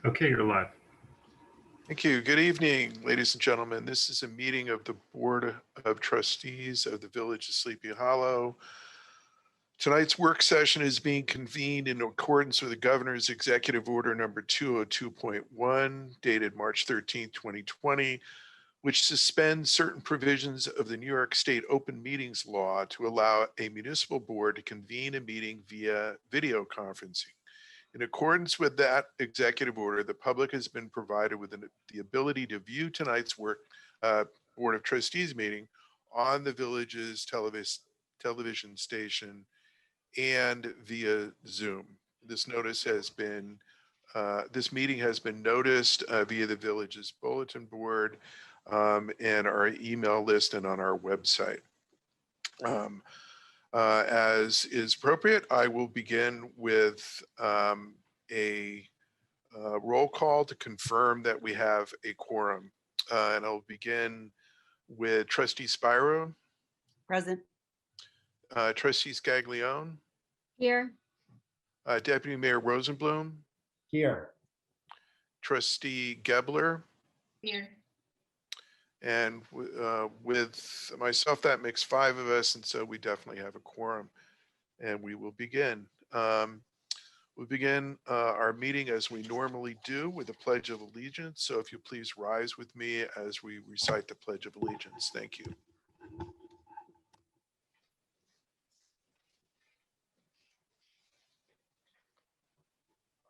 Okay, you're live. Thank you. Good evening, ladies and gentlemen. This is a meeting of the Board of Trustees of the Village of Sleepy Hollow. Tonight's work session is being convened in accordance with the Governor's Executive Order number 202.1 dated March 13th, 2020, which suspends certain provisions of the New York State Open Meetings Law to allow a municipal board to convene a meeting via video conferencing. In accordance with that executive order, the public has been provided with the ability to view tonight's Board of Trustees meeting on the village's television station and via Zoom. This meeting has been noticed via the village's bulletin board and our email list and on our website. As is appropriate, I will begin with a roll call to confirm that we have a quorum. And I'll begin with Trustee Spiro. Present. Trustee Scaglione. Here. Deputy Mayor Rosenblum. Here. Trustee Gebler. Here. And with myself, that makes 5 of us, and so we definitely have a quorum. And we will begin. We'll begin our meeting as we normally do with the Pledge of Allegiance. So if you please rise with me as we recite the Pledge of Allegiance. Thank you.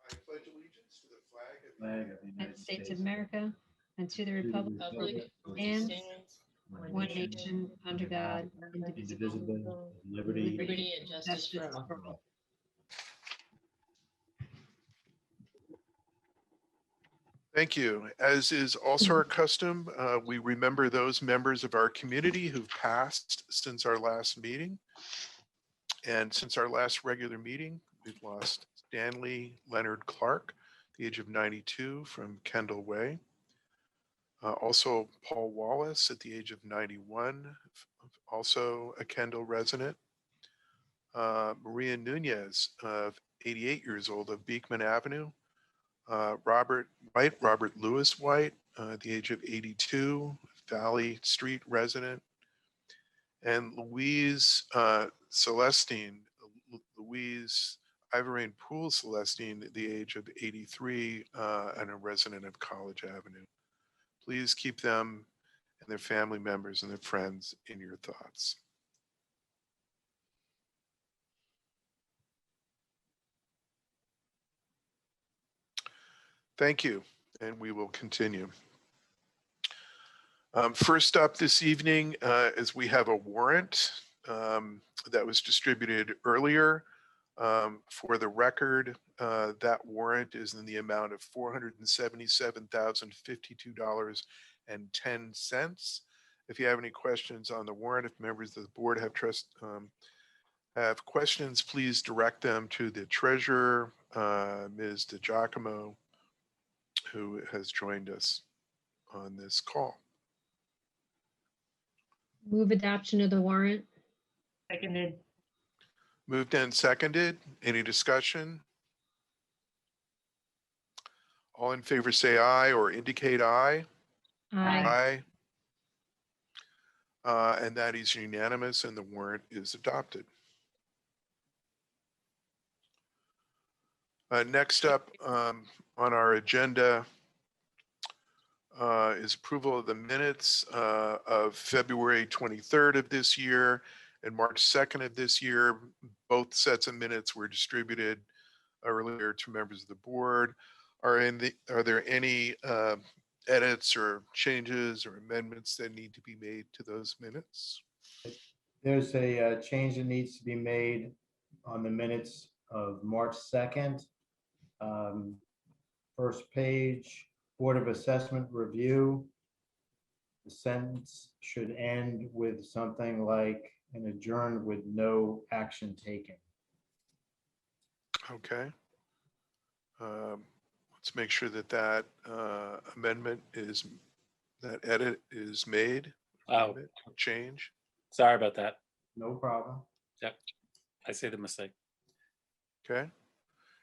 I pledge allegiance to the flag of Flag of the United States of America and to the republic which and stands one nation under God, indivisible, indivisible, with liberty and justice for all. Thank you. As is also our custom, we remember those members of our community who've passed since our last meeting. And since our last regular meeting, we've lost Stanley Leonard Clark, the age of 92, from Kendall Way. Also Paul Wallace at the age of 91, also a Kendall resident. Maria Nunez, of 88 years old, of Beekman Avenue. Robert Lewis White, at the age of 82, Valley Street resident. And Louise Ivorine Poole Celestine, at the age of 83, and a resident of College Avenue. Please keep them and their family members and their friends in your thoughts. Thank you, and we will continue. First up this evening is we have a warrant that was distributed earlier. For the record, that warrant is in the amount of $477,052.10. If you have any questions on the warrant, if members of the board have questions, please direct them to the treasurer, Ms. DiGiacomo, who has joined us on this call. Move adoption of the warrant. Seconded. Moved and seconded. Any discussion? All in favor say aye or indicate aye. Aye. And that is unanimous and the warrant is adopted. Next up on our agenda is approval of the minutes of February 23rd of this year and March 2nd of this year. Both sets of minutes were distributed earlier to members of the board. Are there any edits or changes or amendments that need to be made to those minutes? There's a change that needs to be made on the minutes of March 2nd. First page, Board of Assessment review. The sentence should end with something like and adjourned with no action taken. Okay. Let's make sure that that edit is made. Oh, Change. sorry about that. No problem. I say the mistake. Okay.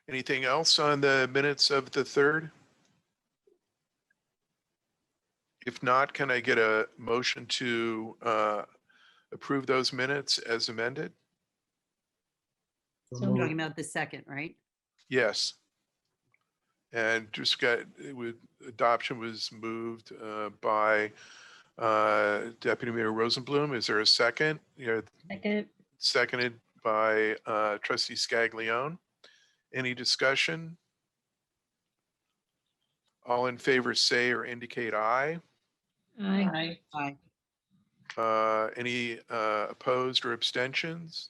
Anything else on the minutes of the 3rd? If not, can I get a motion to approve those minutes as amended? So So We're moved. talking about the second, right? Yes. And just got, with adoption was moved by Deputy Mayor Rosenblum. Is there a second? second, Seconded by Trustee Scaglione. Any discussion? All in favor say or indicate aye. aye. Aye. Any opposed or abstentions?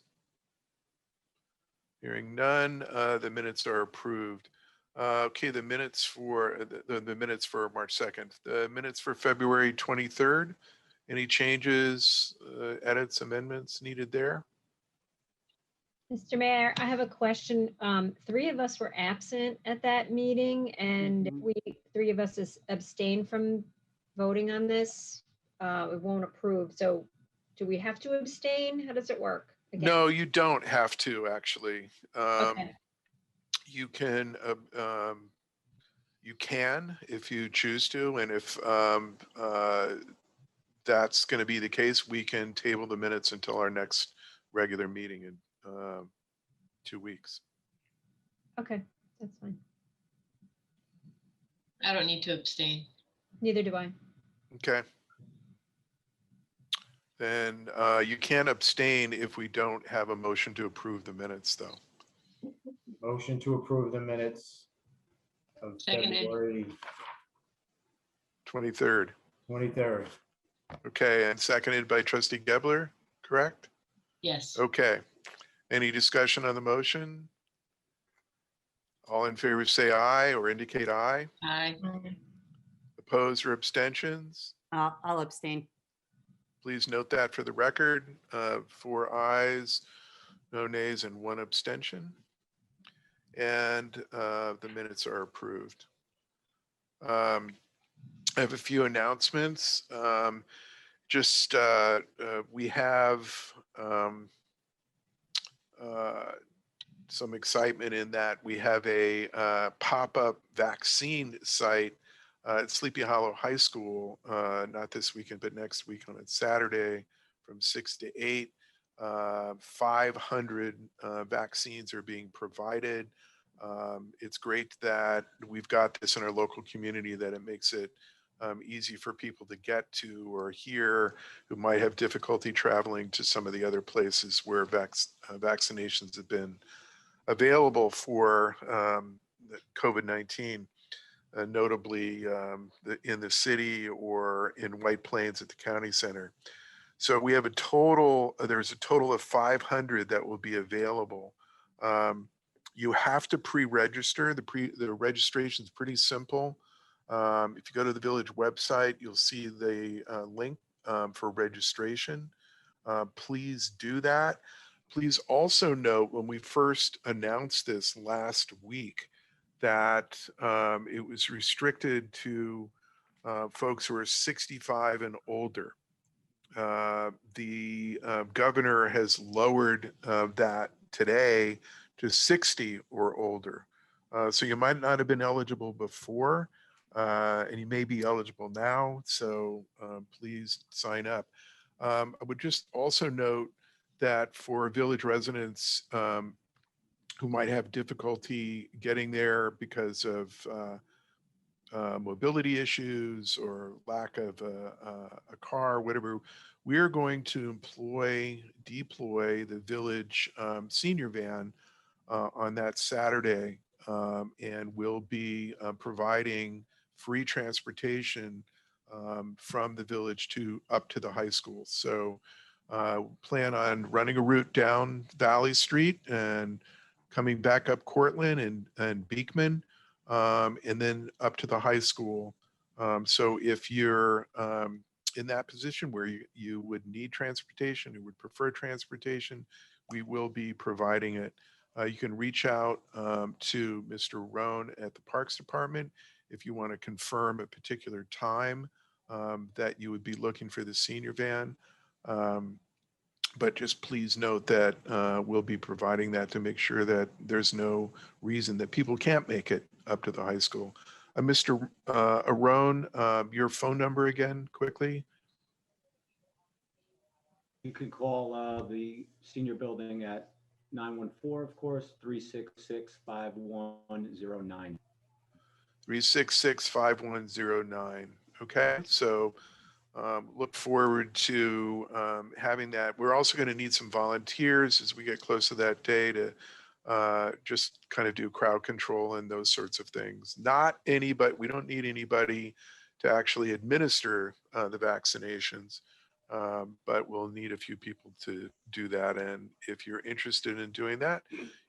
Hearing none, the minutes are approved. Okay, the minutes for the minutes for March 2nd, the minutes for February 23rd. Any changes, edits, amendments needed there? Mr. Mayor, I have a question. Three of us were absent at that meeting and Mhm. we, three of us abstained from voting on this. It won't approve. So do we have to abstain? How does it work? Again? No, you don't have to actually. Okay, You can, if you choose to, and if that's going to be the case, we can table the minutes until our next regular meeting in 2 weeks. okay, that's fine. I don't need to abstain. Neither do I. Okay. Then you can abstain if we don't have a motion to approve the minutes, though. Motion to approve the minutes of Seconded. February 23rd. 23rd. Okay, and seconded by Trustee Gebler, correct? Yes. Okay. Any discussion on the motion? All in favor say aye or indicate aye. Aye. Opposed or abstentions? I'll abstain. Please note that for the record, 4 ayes, no nays, and 1 abstention. And the minutes are approved. I have a few announcements. We have some excitement in that we have a pop-up vaccine site at Sleepy Hollow High School, not this weekend, but next week on Saturday from 6 to 8. 500 vaccines are being provided. It's great that we've got this in our local community, that it makes it easy for people to get to or here who might have difficulty traveling to some of the other places where vaccinations have been available for COVID-19, notably in the city or in White Plains at the county center. So we have there's a total of 500 that will be available. You have to pre-register. The registration is pretty simple. If you go to the village website, you'll see the link for registration. Please do that. Please also note, when we first announced this last week, that it was restricted to folks who are 65 and older. The governor has lowered that today to 60 or older. So you might not have been eligible before, and you may be eligible now. So please sign up. I would just also note that for village residents who might have difficulty getting there because of mobility issues or lack of a car, whatever, we are going to deploy the village senior van on that Saturday, and we'll be providing free transportation from the village up to the high school. So plan on running a route down Valley Street and coming back up Cortland and Beekman, and then up to the high school. So if you're in that position where you would need transportation, you would prefer transportation, we will be providing it. You can reach out to Mr. Roan at the Parks Department if you want to confirm a particular time that you would be looking for the senior van. But just please note that we'll be providing that to make sure that there's no reason that people can't make it up to the high school. Mr. Arone, your phone number again, quickly? You can call the senior building at 914, of course, 366-5109. 366-5109. Okay, so look forward to having that. We're also going to need some volunteers as we get close to that day to just kind of do crowd control and those sorts of things. Not anybody, we don't need anybody to actually administer the vaccinations, but we'll need a few people to do that. And if you're interested in doing that,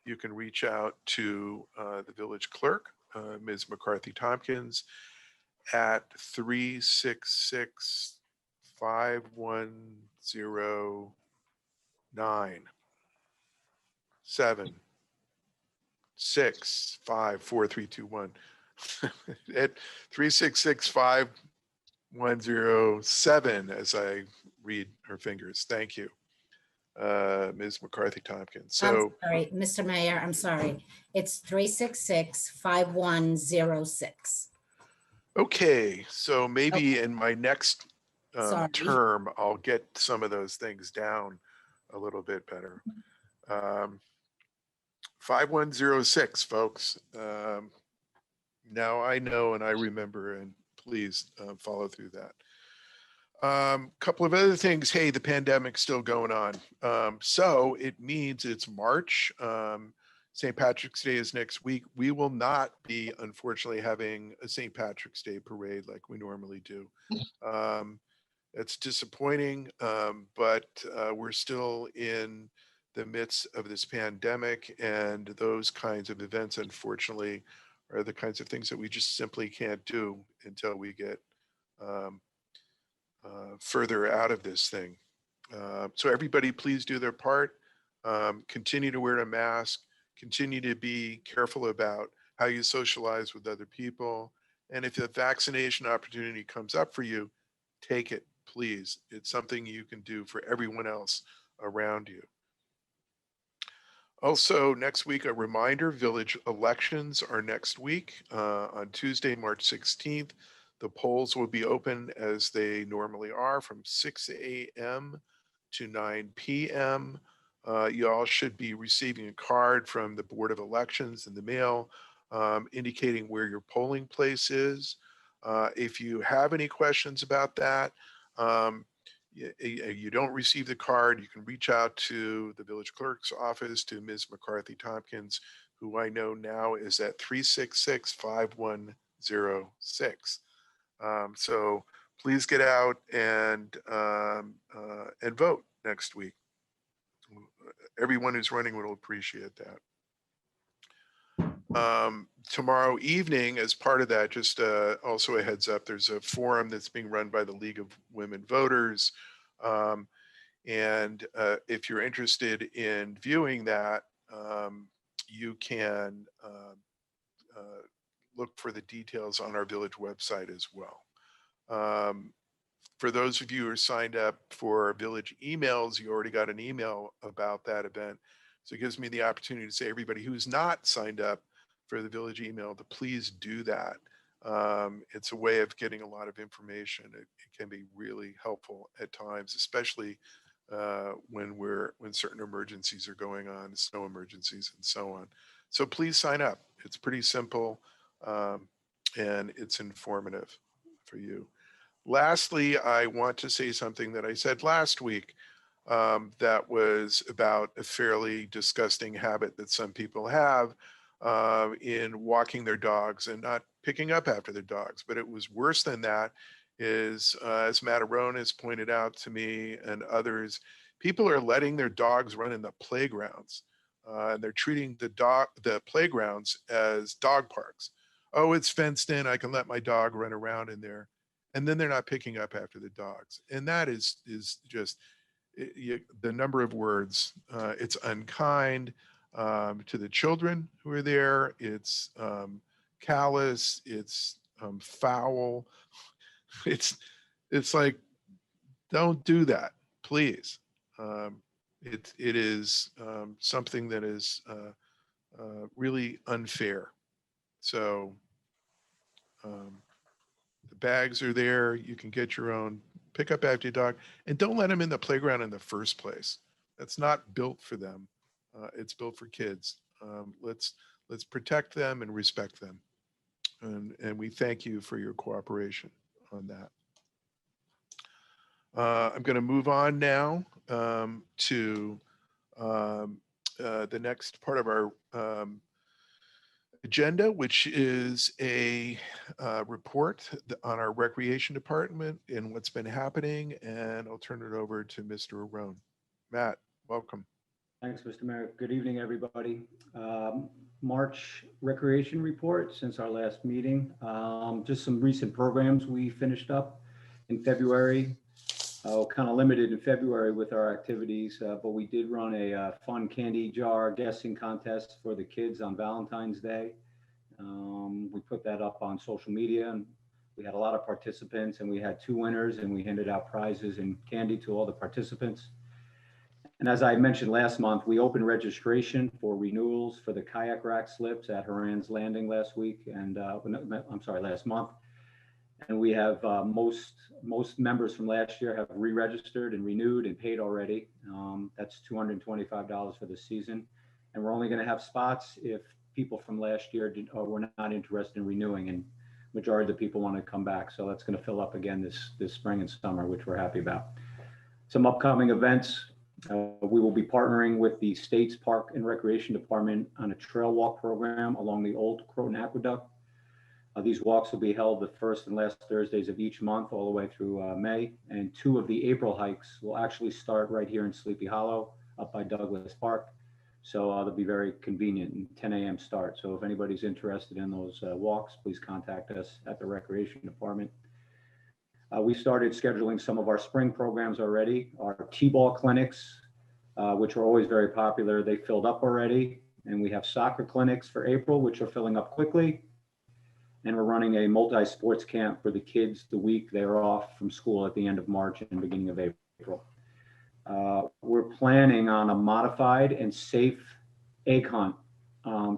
you can reach out to the village clerk, Ms. McCarthy Tompkins, at 366-5109 765-4321 at 366-5107 as I read her fingers. Thank you, Ms. McCarthy Tompkins. So I'm sorry, Mr. Mayor, I'm sorry. It's 366-5106. okay, so maybe in my next Sorry. term, I'll get some of those things down a little bit better. 5106, folks. Now I know and I remember, and please follow through that. Couple of other things. Hey, the pandemic's still going on. So it means it's March. St. Patrick's Day is next week. We will not be, unfortunately, having a St. Patrick's Day parade like we normally do. It's disappointing, but we're still in the midst of this pandemic, and those kinds of events, unfortunately, are the kinds of things that we just simply can't do until we get further out of this thing. So everybody, please do their part. Continue to wear a mask. Continue to be careful about how you socialize with other people. And if a vaccination opportunity comes up for you, take it, please. It's something you can do for everyone else around you. Also, next week, a reminder, village elections are next week on Tuesday, March 16th. The polls will be open as they normally are from 6 a.m. to 9 p.m. You all should be receiving a card from the Board of Elections in the mail indicating where your polling place is. If you have any questions about that, you don't receive the card, you can reach out to the village clerk's office, to Ms. McCarthy Tompkins, who I know now is at 366-5106. So please get out and vote next week. Everyone who's running will appreciate that. Tomorrow evening, as part of that, just also a heads up, there's a forum that's being run by the League of Women Voters. And if you're interested in viewing that, you can look for the details on our village website as well. For those of you who are signed up for village emails, you already got an email about that event. So it gives me the opportunity to say everybody who's not signed up for the village email to please do that. It's a way of getting a lot of information. It can be really helpful at times, especially when certain emergencies are going on, snow emergencies and so on. So please sign up. It's pretty simple and it's informative for you. Lastly, I want to say something that I said last week that was about a fairly disgusting habit that some people have in walking their dogs and not picking up after their dogs. But it was worse than that, is as Matt Arone has pointed out to me and others, people are letting their dogs run in the playgrounds. And they're treating the playgrounds as dog parks. Oh, it's fenced in, I can let my dog run around in there. And then they're not picking up after the dogs. And that is just the number of words. It's unkind to the children who are there. It's callous. It's foul. It's like, don't do that, please. It is something that is really unfair. So The bags are there. You can get your own pickup after your dog, and don't let them in the playground in the first place. That's not built for them. It's built for kids. Let's protect them and respect them. And we thank you for your cooperation on that. I'm going to move on now to the next part of our agenda, which is a report on our recreation department and what's been happening. And I'll turn it over to Mr. Arone. Matt, welcome. Thanks, Mr. Mayor. Good evening, everybody. March recreation report since our last meeting. Just some recent programs we finished up in February. Kind of limited in February with our activities, but we did run a fun candy jar guessing contest for the kids on Valentine's Day. We put that up on social media, and we had a lot of participants, and we had 2 winners, and we handed out prizes and candy to all the participants. And as I mentioned last month, we opened registration for renewals for the kayak rack slips at Horan's Landing last week, and last month. And we have most members from last year have re-registered and renewed and paid already. That's $225 for the season. And we're only going to have spots if people from last year were not interested in renewing, and majority of the people want to come back. So that's going to fill up again this spring and summer, which we're happy about. Some upcoming events. We will be partnering with the state's Park and Recreation Department on a trail walk program along the old Croton Aqueduct. These walks will be held the first and last Thursdays of each month all the way through May. And 2 of the April hikes will actually start right here in Sleepy Hollow up by Douglas Park. So they'll be very convenient and 10 a.m. start. So if anybody's interested in those walks, please contact us at the Recreation Department. We started scheduling some of our spring programs already. Our T-ball clinics, which are always very popular, they filled up already. And we have soccer clinics for April, which are filling up quickly. And we're running a multi-sports camp for the kids the week they're off from school at the end of March and beginning of April. We're planning on a modified and safe egg hunt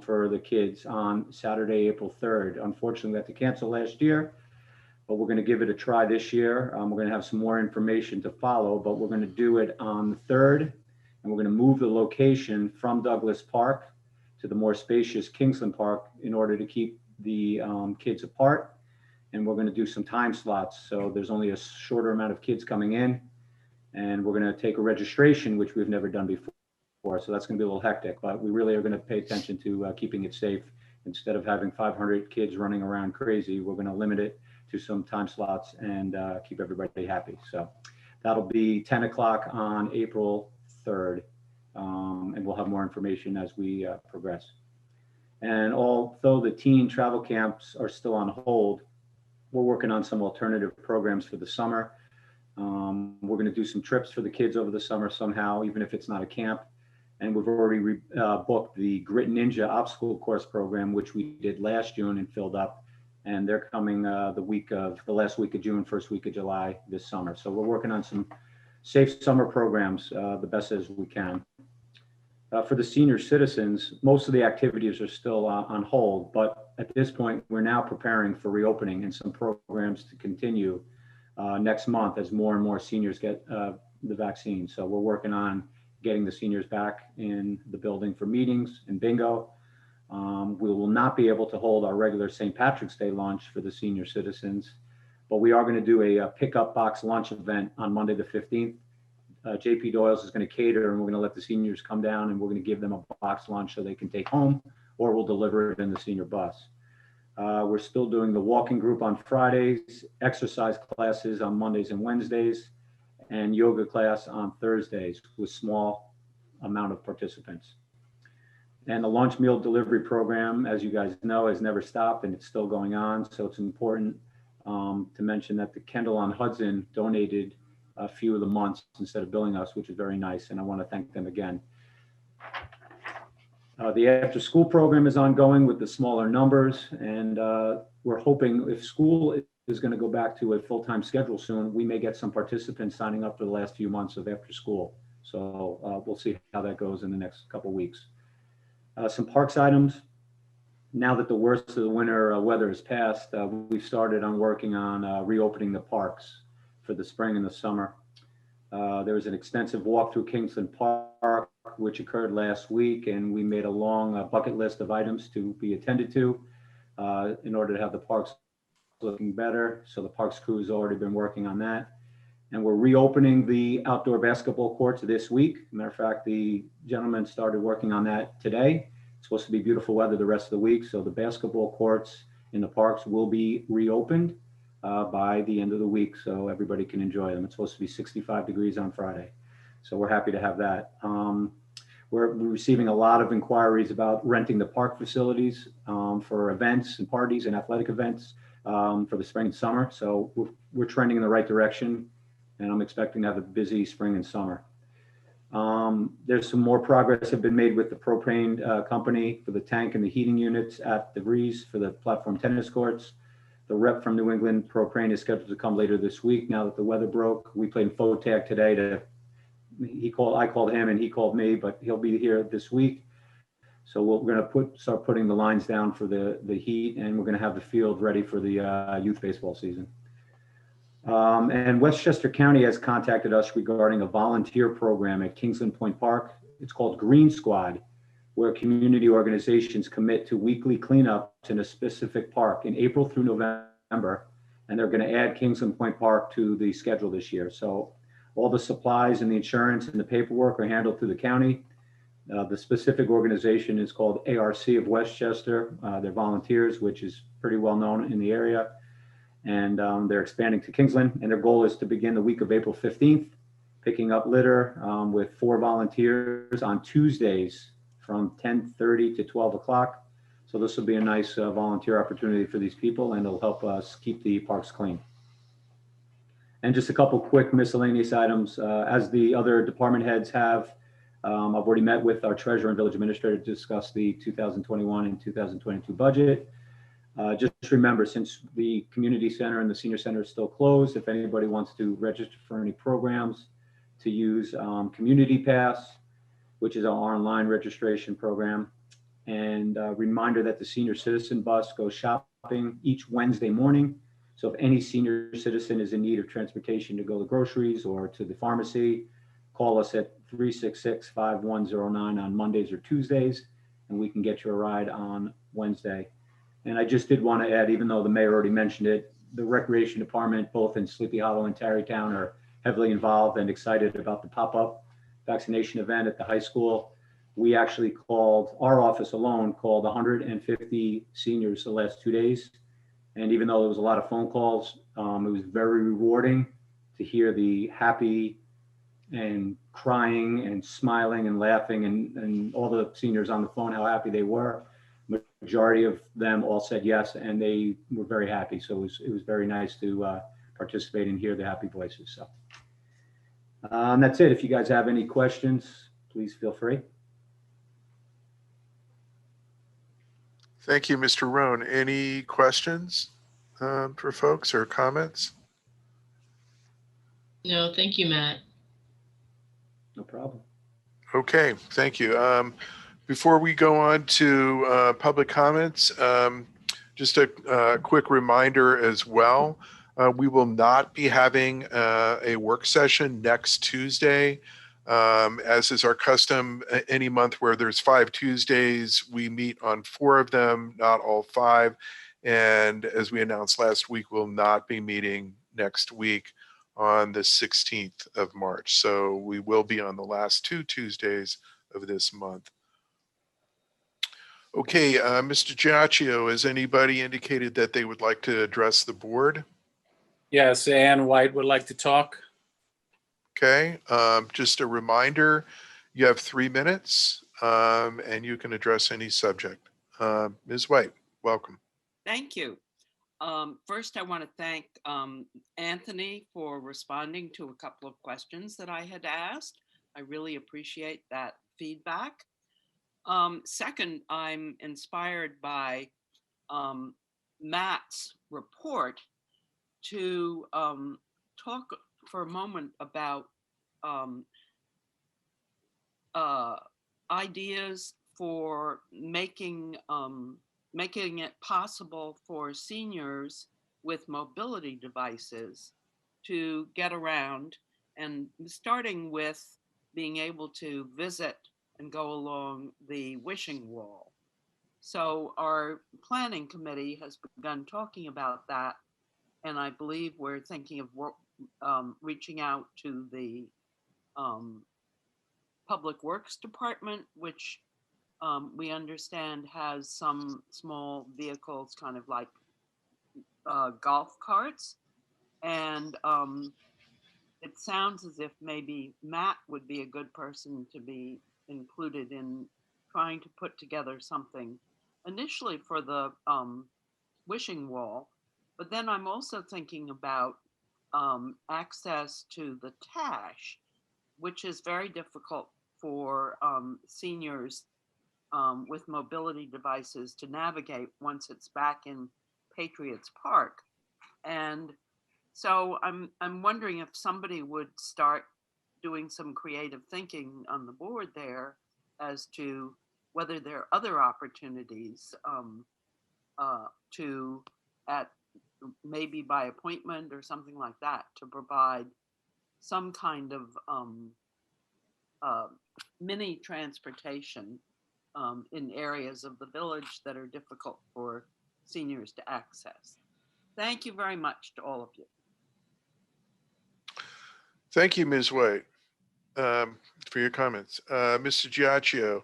for the kids on Saturday, April 3rd. Unfortunately, we had to cancel last year, but we're going to give it a try this year. We're going to have some more information to follow, but we're going to do it on the 3rd, and we're going to move the location from Douglas Park to the more spacious Kingsland Park in order to keep the kids apart. And we're going to do some time slots. So there's only a shorter amount of kids coming in, and we're going to take a registration, which we've never done before. So that's going to be a little hectic, but we really are going to pay attention to keeping it safe. Instead of having 500 kids running around crazy, we're going to limit it to some time slots and keep everybody happy. So that'll be 10 o'clock on April 3rd. And we'll have more information as we progress. And although the teen travel camps are still on hold, we're working on some alternative programs for the summer. We're going to do some trips for the kids over the summer somehow, even if it's not a camp. And we've already booked the Grit Ninja obstacle course program, which we did last June and filled up. And they're coming the last week of June, first week of July this summer. So we're working on some safe summer programs the best as we can. For the senior citizens, most of the activities are still on hold, but at this point, we're now preparing for reopening and some programs to continue next month as more and more seniors get the vaccine. So we're working on getting the seniors back in the building for meetings and bingo. We will not be able to hold our regular St. Patrick's Day lunch for the senior citizens, but we are going to do a pickup box lunch event on Monday the 15th. JP Doyle's is going to cater, and we're going to let the seniors come down, and we're going to give them a box lunch so they can take home, or we'll deliver it in the senior bus. We're still doing the walking group on Fridays, exercise classes on Mondays and Wednesdays, and yoga class on Thursdays with small amount of participants. And the lunch meal delivery program, as you guys know, has never stopped, and it's still going on. So it's important to mention that the Kendall on Hudson donated a few of the months instead of billing us, which is very nice, and I want to thank them again. The after school program is ongoing with the smaller numbers, and we're hoping if school is going to go back to a full-time schedule soon, we may get some participants signing up for the last few months of after school. So we'll see how that goes in the next couple of weeks. Some parks items. now that the worst of the winter weather has passed, we've started on working on reopening the parks for the spring and the summer. There was an extensive walk through Kingsland Park, which occurred last week, and we made a long bucket list of items to be attended to in order to have the parks looking better. So the parks crew has already been working on that. And we're reopening the outdoor basketball courts this week. Matter of fact, the gentleman started working on that today. It's supposed to be beautiful weather the rest of the week. So the basketball courts in the parks will be reopened by the end of the week, so everybody can enjoy them. It's supposed to be 65 degrees on Friday. So we're happy to have that. We're receiving a lot of inquiries about renting the park facilities for events and parties and athletic events for the spring and summer. So we're trending in the right direction, and I'm expecting to have a busy spring and summer. There's some more progress have been made with the propane company for the tank and the heating units at the Breeze for the platform tennis courts. The rep from New England Propane is scheduled to come later this week now that the weather broke. We played phone tag today I called him and he called me, but he'll be here this week. So we're going to start putting the lines down for the heat, and we're going to have the field ready for the youth baseball season. And Westchester County has contacted us regarding a volunteer program at Kingsland Point Park. It's called Green Squad, where community organizations commit to weekly cleanups in a specific park in April through November. And they're going to add Kingsland Point Park to the schedule this year. So all the supplies and the insurance and the paperwork are handled through the county. The specific organization is called ARC of Westchester. They're volunteers, which is pretty well known in the area. And they're expanding to Kingsland. And their goal is to begin the week of April 15th, picking up litter with 4 volunteers on Tuesdays from 10:30 to 12 o'clock. So this will be a nice volunteer opportunity for these people, and it'll help us keep the parks clean. And just a couple quick miscellaneous items. As the other department heads have, I've already met with our treasurer and village administrator to discuss the 2021 and 2022 budget. Just remember, since the community center and the senior center is still closed, if anybody wants to register for any programs, to use Community Pass, which is our online registration program. And a reminder that the senior citizen bus goes shopping each Wednesday morning. So if any senior citizen is in need of transportation to go to groceries or to the pharmacy, call us at 366-5109 on Mondays or Tuesdays, and we can get you a ride on Wednesday. And I just did want to add, even though the mayor already mentioned it, the recreation department, both in Sleepy Hollow and Tarrytown, are heavily involved and excited about the pop-up vaccination event at the high school. We actually our office alone called 150 seniors the last 2 days. And even though there was a lot of phone calls, it was very rewarding to hear the happy and crying and smiling and laughing and all the seniors on the phone, how happy they were. Majority of them all said yes, and they were very happy. So it was very nice to participate and hear the happy voices. So that's it. If you guys have any questions, please feel free. Thank you, Mr. Roan. Any questions for folks or comments? No, thank you, Matt. No problem. Okay, thank you. Before we go on to public comments, just a quick reminder as well. We will not be having a work session next Tuesday. As is our custom, any month where there's 5 Tuesdays, we meet on 4 of them, not all 5. And as we announced last week, we'll not be meeting next week on the 16th of March. So we will be on the last 2 Tuesdays of this month. Okay, Mr. Giacchio, has anybody indicated that they would like to address the board? Yes, Ann White would like to talk. Okay, just a reminder, you have 3 minutes and you can address any subject. Ms. White, welcome. Thank you. First, I want to thank Anthony for responding to a couple of questions that I had asked. I really appreciate that feedback. Second, I'm inspired by Matt's report to talk for a moment about ideas for making making it possible for seniors with mobility devices to get around, and starting with being able to visit and go along the wishing wall. So our planning committee has begun talking about that, and I believe we're thinking of reaching out to the Public Works Department, which we understand has some small vehicles, kind of like golf carts. And it sounds as if maybe Matt would be a good person to be included in trying to put together something initially for the wishing wall. But then I'm also thinking about access to the TASH, which is very difficult for seniors with mobility devices to navigate once it's back in Patriots Park. And so I'm wondering if somebody would start doing some creative thinking on the board there as to whether there are other opportunities to, at maybe by appointment or something like that, to provide some kind of mini transportation in areas of the village that are difficult for seniors to access. Thank you very much to all of you. Thank you, Ms. White, for your comments. Mr. Giacchio,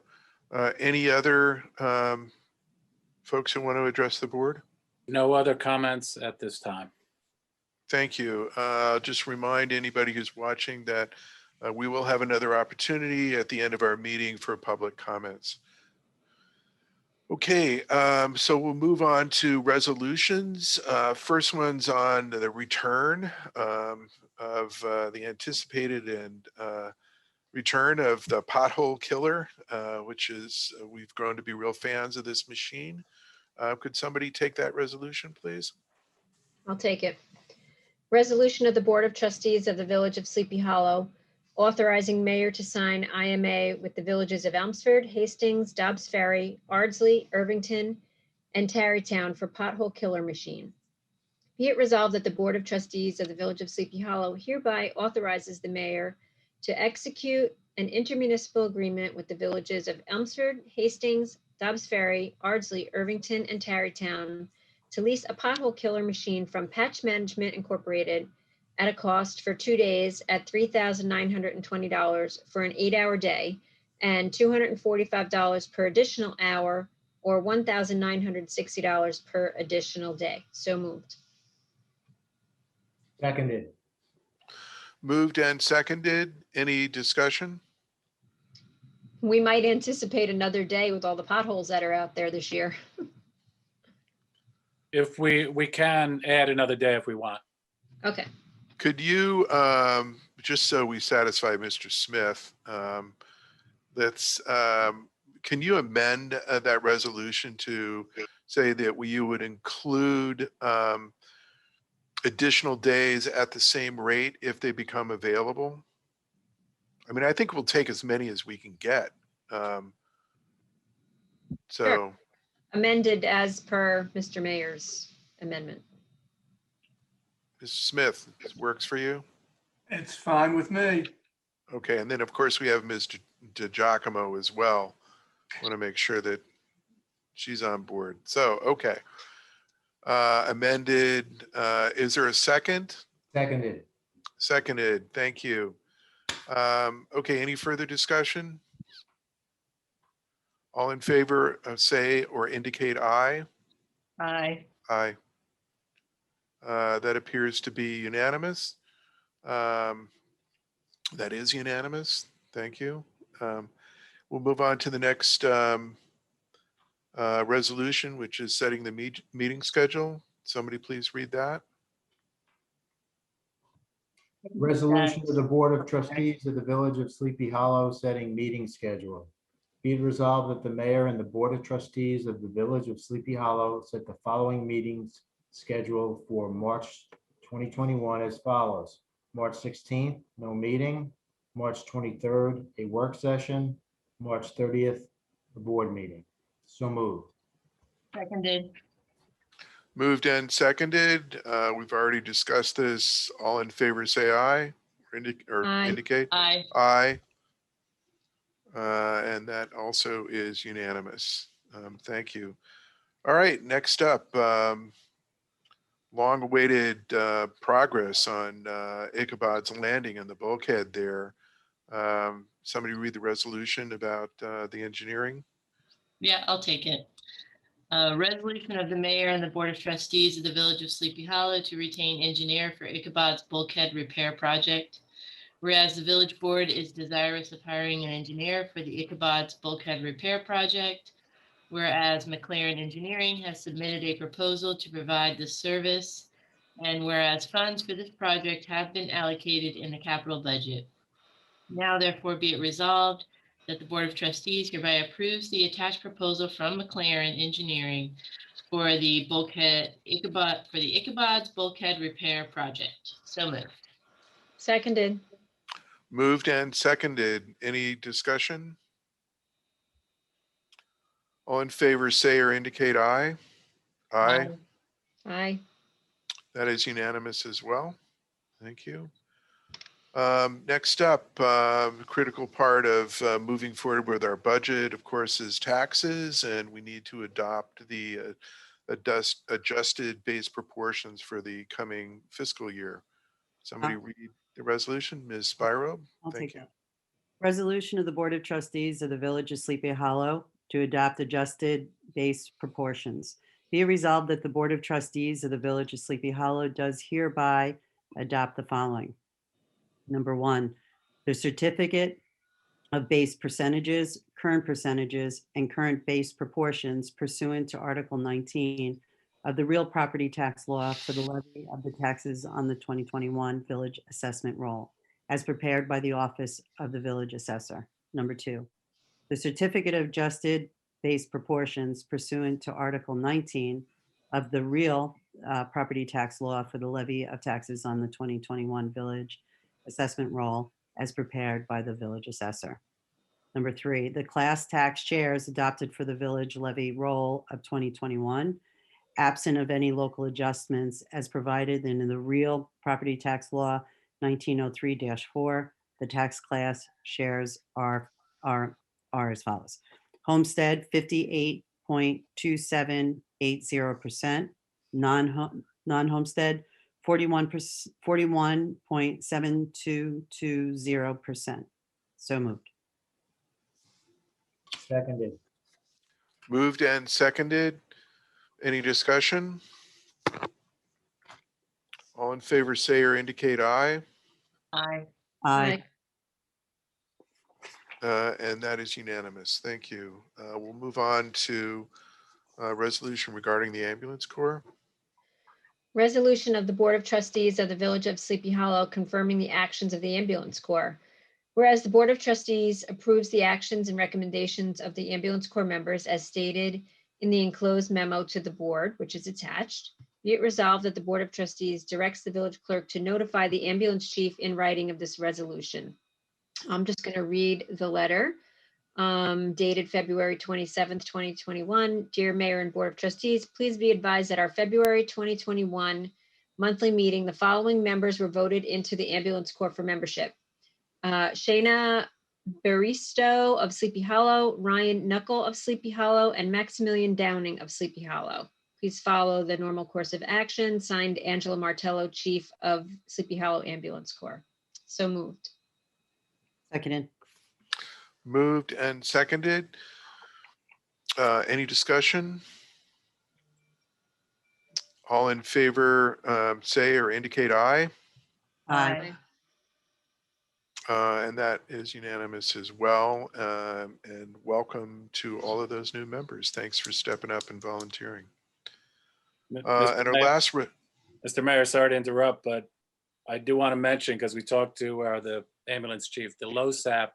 any other folks who want to address the board? No other comments at this time. Thank you. Just remind anybody who's watching that we will have another opportunity at the end of our meeting for public comments. Okay, so we'll move on to resolutions. First one's on the return of the anticipated and return of the pothole killer, which is, we've grown to be real fans of this machine. Could somebody take that resolution, please? I'll take it. Resolution of the Board of Trustees of the Village of Sleepy Hollow, authorizing mayor to sign IMA with the villages of Elmsford, Hastings, Dobbs Ferry, Ardsley, Irvington, and Tarrytown for pothole killer machine. Be it resolved that the Board of Trustees of the Village of Sleepy Hollow hereby authorizes the mayor to execute an intermunicipal agreement with the villages of Elmsford, Hastings, Dobbs Ferry, Ardsley, Irvington, and Tarrytown to lease a pothole killer machine from Patch Management Incorporated at a cost for 2 days at $3,920 for an 8-hour day and $245 per additional hour or $1,960 per additional day. So moved. Seconded. Moved and seconded. Any discussion? We might anticipate another day with all the potholes that are out there this year. If we can add another day if we want. Okay. Could you, just so we satisfy Mr. Smith, can you amend that resolution to say that you would include additional days at the same rate if they become available? I mean, I think we'll take as many as we can get. So, Amended as per Mr. Mayor's amendment. Mr. Smith, this works for you? It's fine with me. Okay, and then of course we have Ms. DiGiacomo as well. Want to make sure that she's on board. So, okay. Amended, is there a second? Seconded. Seconded, thank you. Okay, any further discussion? All in favor of say or indicate aye. Aye. Aye. That appears to be unanimous. That is unanimous. Thank you. We'll move on to the next resolution, which is setting the meeting schedule. Somebody please read that. Resolution of the Board of Trustees of the Village of Sleepy Hollow setting meeting schedule. Be it resolved that the mayor and the Board of Trustees of the Village of Sleepy Hollow set the following meetings schedule for March 2021 as follows. March 16th, no meeting. March 23rd, a work session. March 30th, a board meeting. So moved. Seconded. Moved and seconded. We've already discussed this. All in favor, say aye. Or Aye. indicate. Aye. Aye. And that also is unanimous. Thank you. All right, next up, long-awaited progress on Ichabod's Landing and the bulkhead there. Somebody read the resolution about the engineering? Yeah, I'll take it. Resolution of the mayor and the board of trustees of the village of Sleepy Hollow to retain engineer for Ichabod's bulkhead repair project. Whereas the village board is desirous of hiring an engineer for the Ichabod's bulkhead repair project. Whereas McLaren Engineering has submitted a proposal to provide this service. And whereas funds for this project have been allocated in the capital budget. Now therefore be it resolved that the Board of Trustees hereby approves the attached proposal from McLaren Engineering for the Ichabod's bulkhead repair project. So moved. Seconded. Moved and seconded. Any discussion? All in favor, say or indicate aye. Aye. Aye. That is unanimous as well. Thank you. Next up, critical part of moving forward with our budget, of course, is taxes, and we need to adopt the adjusted base proportions for the coming fiscal year. Somebody read the resolution, Ms. Spiro. I'll Thank take you. that. Resolution of the Board of Trustees of the Village of Sleepy Hollow to adopt adjusted base proportions. Be it resolved that the Board of Trustees of the Village of Sleepy Hollow does hereby adopt the following. Number one, the certificate of base percentages, and current base proportions pursuant to Article 19 of the real property tax law for the levy of the taxes on the 2021 village assessment roll, as prepared by the Office of the Village Assessor. Number two, the certificate of adjusted base proportions pursuant to Article 19 of the real property tax law for the levy of taxes on the 2021 village assessment roll, as prepared by the Village Assessor. Number three, the class tax shares adopted for the village levy roll of 2021, absent of any local adjustments as provided in the real property tax law 1903-4, the tax class shares are as follows. Homestead 58.2780%, non-homestead 41.7220%. So moved. Seconded. Moved and seconded. Any discussion? All in favor, say or indicate aye. Aye. Aye. And that is unanimous. Thank you. We'll move on to a resolution regarding the ambulance corps. Resolution of the Board of Trustees of the Village of Sleepy Hollow confirming the actions of the Ambulance Corps. Whereas the Board of Trustees approves the actions and recommendations of the Ambulance Corps members as stated in the enclosed memo to the board, which is attached. Be it resolved that the Board of Trustees directs the village clerk to notify the ambulance chief in writing of this resolution. I'm just going to read the letter dated February 27th, 2021. Dear Mayor and Board of Trustees, please be advised that our February 2021 monthly meeting, the following members were voted into the Ambulance Corps for membership. Shayna Baristo of Sleepy Hollow, Ryan Knuckle of Sleepy Hollow, and Maximilian Downing of Sleepy Hollow. Please follow the normal course of action. Signed, Angela Martello, Chief of Sleepy Hollow Ambulance Corps. So moved. Seconded. Moved and seconded. Any discussion? All in favor, say or indicate aye. Aye. And that is unanimous as well. And welcome to all of those new members. Thanks for stepping up and volunteering. And our last, Mr. Mayor, sorry to interrupt, but I do want to mention, because we talked to the ambulance chief, the LoSAP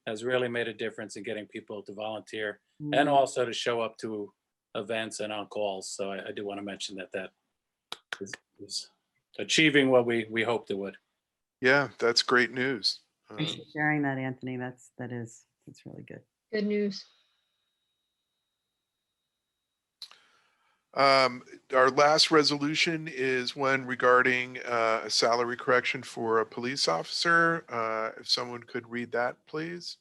has really made a difference in getting people to volunteer and also to show up to events and on calls. So I do want to mention that is achieving what we hoped it would. yeah, that's great news. Appreciate sharing that, Anthony. That's really good. Good news. Our last resolution is one regarding a salary correction for a police officer. If someone could read that, please.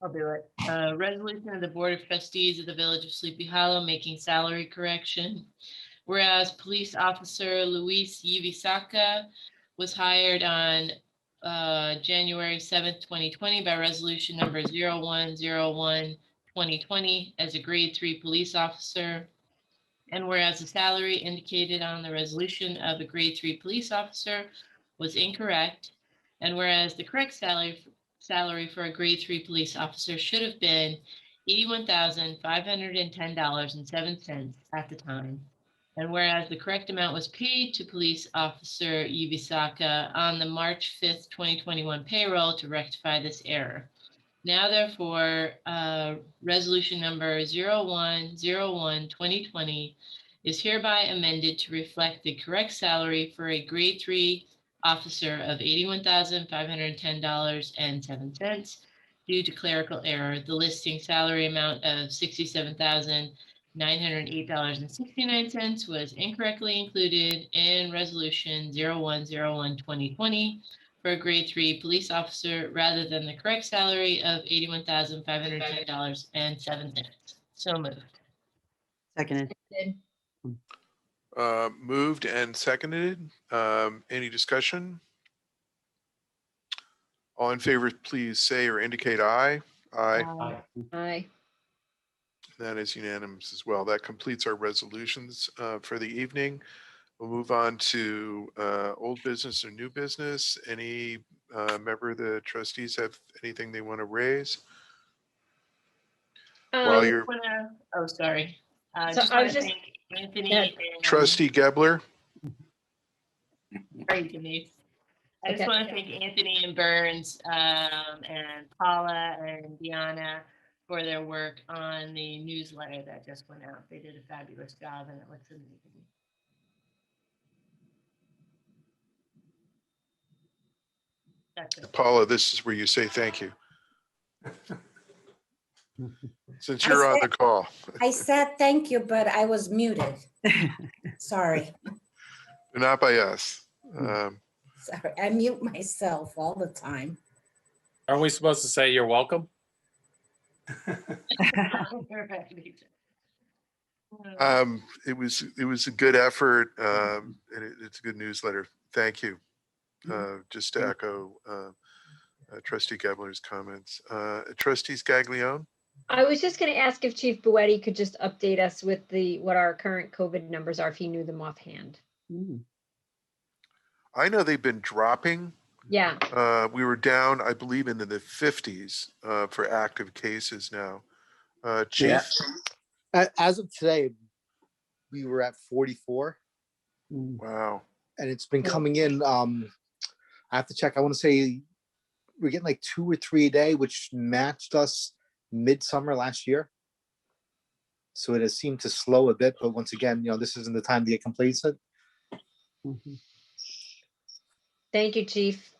I'll do it. Resolution of the Board of Trustees of the Village of Sleepy Hollow making salary correction. Whereas Police Officer Luis Yivisaka was hired on January 7th, 2020 by resolution number 0101/2020 as a grade 3 police officer. And whereas the salary indicated on the resolution of a grade 3 police officer was incorrect, and whereas the correct salary for a grade 3 police officer should have been $81,510.07 at the time. And whereas the correct amount was paid to police officer Yubisaka on the March 5th, 2021 payroll to rectify this error. Now therefore, resolution number 0101/2020 is hereby amended to reflect the correct salary for a grade 3 officer of $81,510.07 due to clerical error. The listing salary amount of $67,908.69 was incorrectly included in resolution 0101/2020 for a grade 3 police officer rather than the correct salary of $81,510.07. So moved. Seconded. Moved and seconded. Any discussion? All in favor, please say or indicate aye. Aye. Aye. Aye. That is unanimous as well. That completes our resolutions for the evening. We'll move on to old business or new business. Any member of the trustees have anything they want to raise? While you're Oh, sorry. So Just I want was to just- thank Anthony Yeah. and Trustee Gebler. sorry, Denise. I just Okay. want to thank Anthony and Burns and Paula and Deanna for their work on the newsletter that just went out. They did a fabulous job and it looks amazing. That's it. Paula, this is where you say thank you. Since I you're on said- the call. I said thank you, but I was muted. Sorry. Not by us. Sorry. I mute myself all the time. Aren't we supposed to say you're welcome? It was a good effort. And it's a good newsletter. Thank you. Just to echo Trustee Gebler's comments. Trustee Scaglione? I was just going to ask if Chief Boetti could just update us with what our current COVID numbers are, if he knew them offhand. I know they've been dropping. Yeah. We were down, I believe, into the 50s for active cases now. Chief? Yeah. As of today, we were at 44. Wow. And it's been coming in. I have to check. I want to say we're getting like 2 or 3 a day, which matched us midsummer last year. So it has seemed to slow a bit. But once again, this isn't the time to get complacent. Thank you, Chief.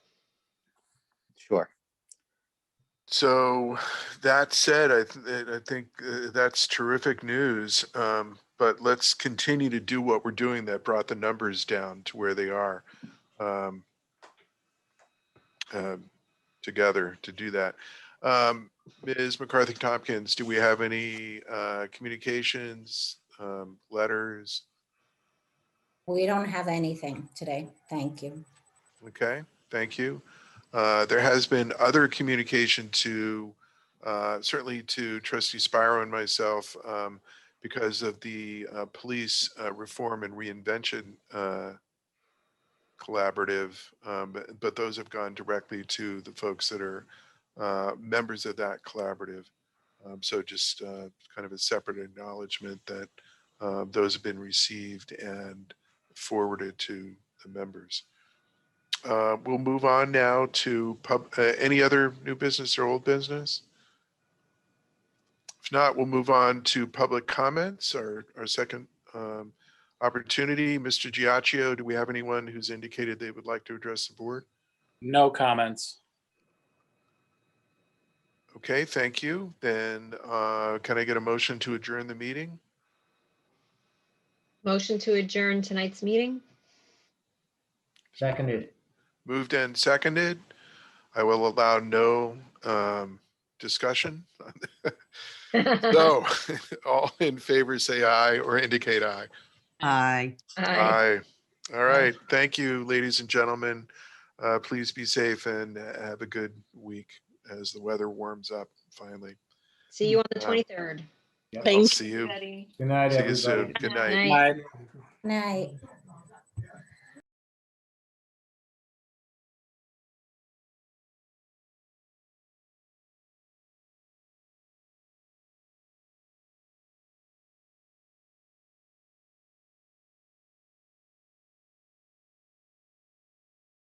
Sure. So that said, I think that's terrific news. But let's continue to do what we're doing that brought the numbers down to where they are together to do that. Ms. McCarthy-Tompkins, do we have any communications, letters? We don't have anything today. Thank you. Okay, thank you. There has been other communication to, certainly to Trustee Spiro and myself, because of the police reform and reinvention collaborative, but those have gone directly to the folks that are members of that collaborative. So just kind of a separate acknowledgement that those have been received and forwarded to the members. We'll move on now to any other new business or old business? If not, we'll move on to public comments, our second opportunity. Mr. Giacchio, do we have anyone who's indicated they would like to address the board? No comments. Okay, thank you. Then can I get a motion to adjourn the meeting? Motion to adjourn tonight's meeting? Seconded. Moved and seconded. I will allow no discussion. So all in favor, say aye or indicate aye. Aye. Aye. All right. Thank you, ladies and gentlemen. Please be safe and have a good week as the weather warms up finally. See you on the Uh, 23rd. I'll see you. Good night, See you everybody. soon. Good night. Night. Night. Night.